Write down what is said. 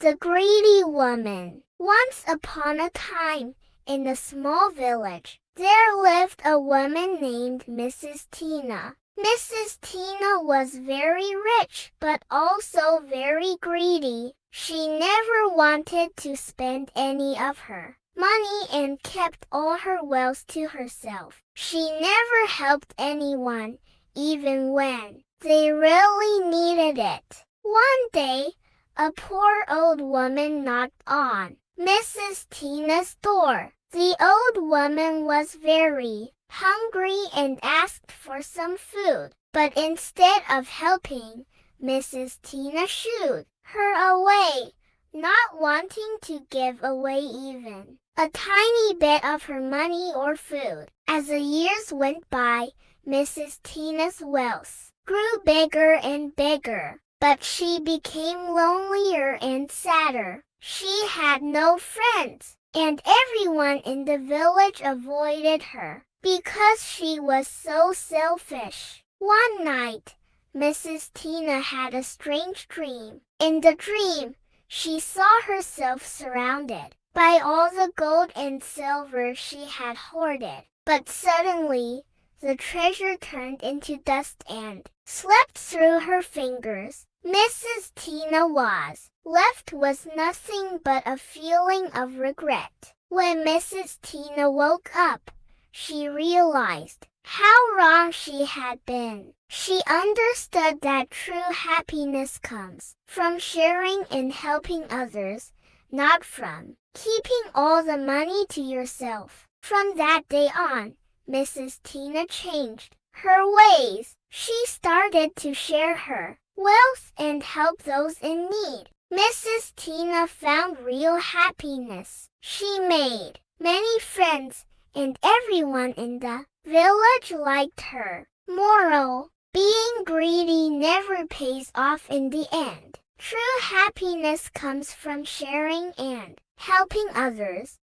The Greedy Woman. Once upon a time, in a small village, there lived a woman named Mrs. Tina. Mrs. Tina was very rich, but also very greedy. She never wanted to spend any of her money and kept all her wealth to herself. She never helped anyone, even when they really needed it. One day, a poor old woman knocked on Mrs. Tina's door. The old woman was very hungry and asked for some food, but instead of helping, Mrs. Tina shooed her away, not wanting to give away even a tiny bit of her money or food. As the years went by, Mrs. Tina's wealth grew bigger and bigger, but she became lonelier and sadder. She had no friends, and everyone in the village avoided her because she was so selfish. One night, Mrs. Tina had a strange dream. In the dream, she saw herself surrounded by all the gold and silver she had hoarded. But suddenly, the treasure turned into dust and slipped through her fingers. Mrs. Tina was left with nothing but a feeling of regret. When Mrs. Tina woke up, she realized how wrong she had been. She understood that true happiness comes from sharing and helping others, not from keeping all the money to yourself. From that day on, Mrs. Tina changed her ways. She started to share her wealth and help those in need. Mrs. Tina found real happiness. She made many friends, and everyone in the village liked her. Moral: being greedy never pays off in the end. True happiness comes from sharing and helping others.